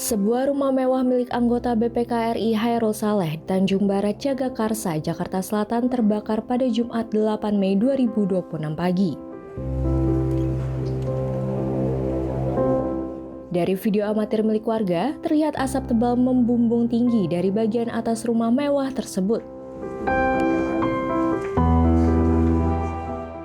Sebuah rumah mewah milik anggota BPKRI Chairul Saleh, Tanjung Barat, Jagakarsa, Jakarta Selatan terbakar pada Jumat 8 Mei 2026 pagi. Dari video amatir milik warga, terlihat asap tebal membumbung tinggi dari bagian atas rumah mewah tersebut.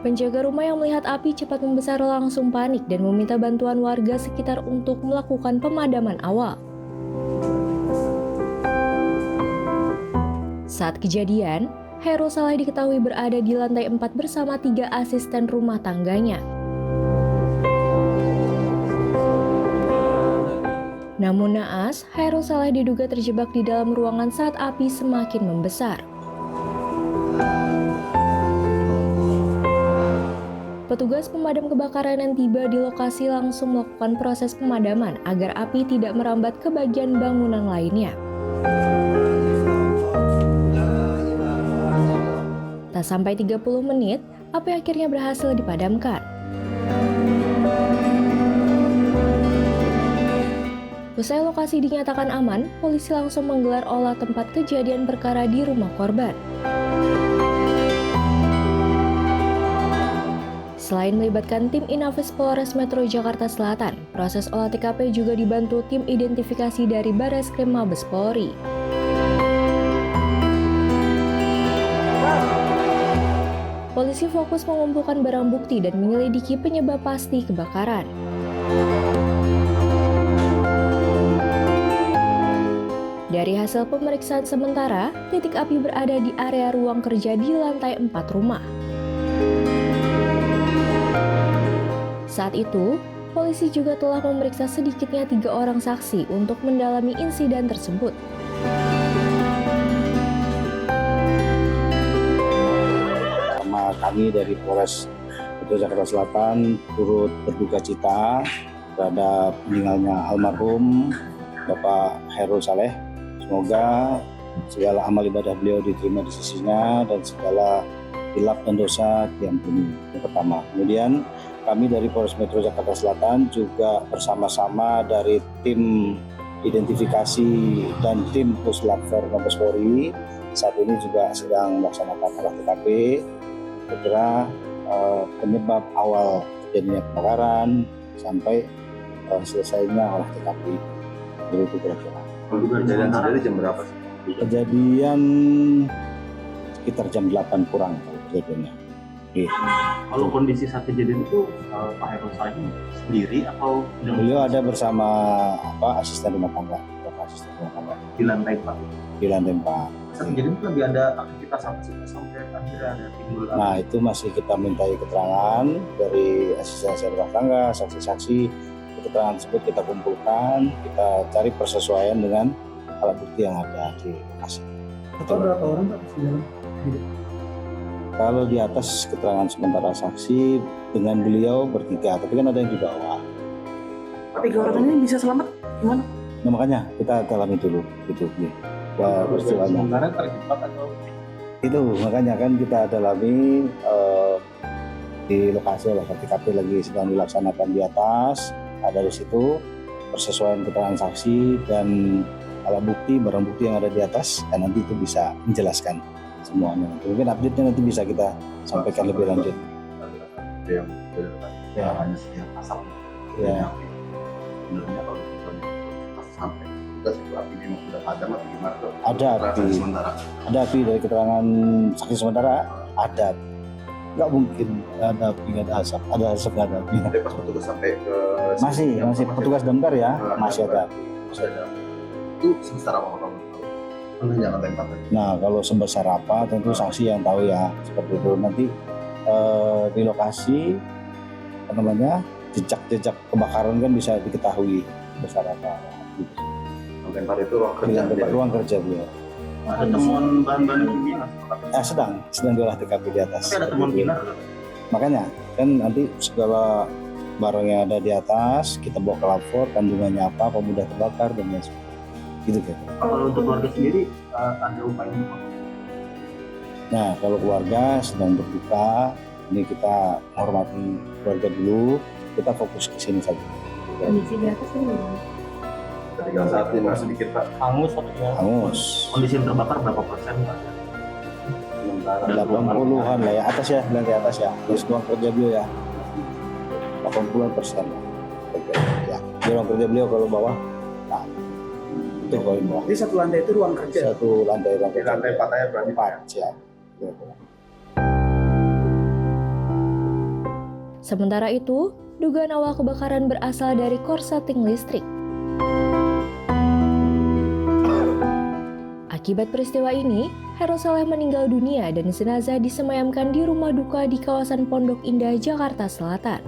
Penjaga rumah yang melihat api cepat membesar langsung panik dan meminta bantuan warga sekitar untuk melakukan pemadaman awal. Saat kejadian, Chairul Saleh diketahui berada di lantai 4 bersama 3 asisten rumah tangganya. Namun naas, Chairul Saleh diduga terjebak di dalam ruangan saat api semakin membesar. Petugas pemadam kebakaran yang tiba di lokasi langsung melakukan proses pemadaman agar api tidak merambat ke bagian bangunan lainnya. Tak sampai 30 menit, api akhirnya berhasil dipadamkan. Usai lokasi dinyatakan aman, polisi langsung menggelar olah tempat kejadian perkara di rumah korban. Selain melibatkan tim Inafis Polres Metro Jakarta Selatan, proses olah TKP juga dibantu tim identifikasi dari Bareskrim Mabes Polri. Polisi fokus mengumpulkan barang bukti dan menyelidiki penyebab pasti kebakaran. Dari hasil pemeriksaan sementara, titik api berada di area ruang kerja di lantai 4 rumah. Saat itu, polisi juga telah memeriksa sedikitnya 3 orang saksi untuk mendalami insiden tersebut. Sama kami dari Polres Metro Jakarta Selatan turut berduka cita terhadap meninggalnya almarhum Bapak Chairul Saleh. Semoga segala amal ibadah beliau diterima di sisinya dan segala hilaf dan dosa diampuni. Yang pertama. Kemudian kami dari Polres Metro Jakarta Selatan juga bersama-sama dari tim identifikasi dan tim Puslapfor Mabes Polri saat ini juga sedang melaksanakan olah TKP. Kira penyebab awal terjadinya kebakaran sampai selesainya olah TKP. Jadi itu kira-kira. Kejadian sendiri jam berapa sih? Kejadian sekitar jam 8 kurang kejadiannya. Kalau kondisi saat kejadian itu Pak Chairul Saleh sendiri atau Beliau ada bersama asisten rumah tangga, asisten rumah tangga di lantai 4? di lantai 4. Saat kejadian itu lagi ada aktivitas apa sih sampai akhirnya ada timbul api? Nah itu masih kita mintai keterangan dari asisten rumah tangga, saksi-saksi. Keterangan tersebut kita kumpulkan, kita cari persesuaian dengan alat bukti yang ada di lokasi. Berapa orang Pak di dalam? Kalau di atas keterangan sementara saksi dengan beliau bertiga, tapi kan ada yang di bawah. Tapi 3 orang ini bisa selamat gimana? Nah makanya kita dalami dulu gitu nih. Peristiwanya. Sementara terjebak atau? Itu makanya kan kita dalami di lokasi olah TKP lagi sedang dilaksanakan di atas. Dari situ persesuaian keterangan saksi dan alat bukti, barang bukti yang ada di atas, dan nanti itu bisa menjelaskan semuanya. Mungkin update-nya nanti bisa kita sampaikan lebih lanjut. Ya, hanya sekian asap. Ya. Sebenarnya kalau kita sampai itu api memang sudah padam atau gimana? Ada api. Ada api dari keterangan saksi sementara ada. Nggak mungkin ada api, nggak ada asap. Ada asap, nggak ada api. Tapi pas petugas sampai ke Masih petugas damkar ya, masih ada api. Masih ada. Itu sebesar apa kalau jangan tempat? Nah kalau sebesar apa tentu saksi yang tahu ya, seperti itu. Nanti di lokasi jejak kebakaran kan bisa diketahui besar apa. Tempat itu ruang kerja. Ruang kerja beliau. Ada temuan bahan-bahan kimia? Sedang diolah TKP di atas. Tapi ada temuan kimia? Makanya kan nanti segala barang yang ada di atas kita bawa ke lapor, kandungannya apa mudah terbakar dan lain sebagainya. Gitu kan. Kalau untuk keluarga sendiri ada upaya untuk? Nah kalau keluarga sedang berduka, ini kita menghormati keluarga dulu, kita fokus ke sini saja. Kondisi di atas kan Tinggal saatnya Mas sedikit Pak. Hangus atau gimana? Hangus. Kondisi yang terbakar berapa persen Pak? Sementara 80-an lah ya, atas ya, bilang ke atas ya. Terus ruang kerja beliau ya. 80% lah. Oke, ya. Di ruang kerja beliau kalau bawah. Nah, itu kalau di bawah. Jadi satu lantai itu ruang kerja. Satu lantai ruang di kerja. lantai 4 ya berarti Pak. 4 ya. Sementara itu, dugaan awal kebakaran berasal dari korsleting listrik. Akibat peristiwa ini, Hairul Saleh meninggal dunia dan jenazah disemayamkan di rumah duka di kawasan Pondok Indah, Jakarta Selatan.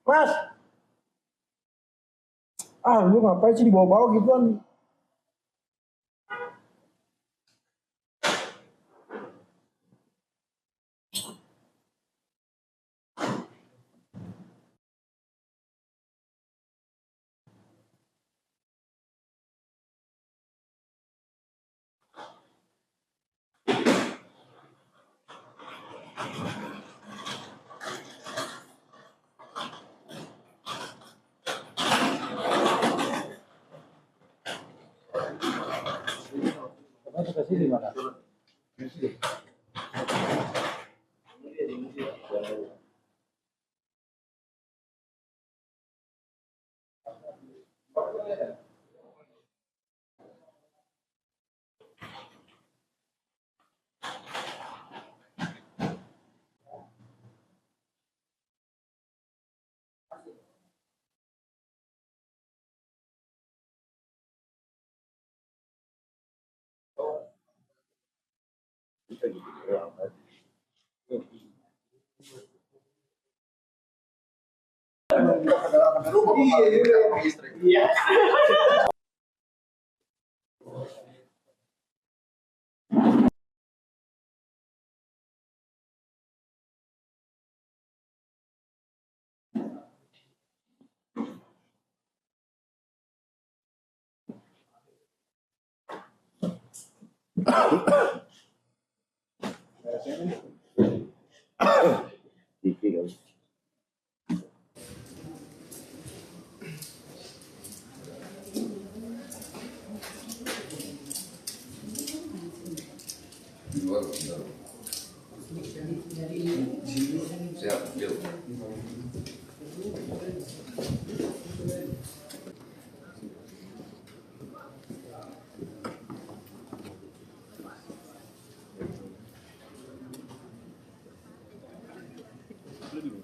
Mas, lu ngapain sih dibawa-bawa gituan? Kasih di mana? Iya. TV kali. Siap, yuk.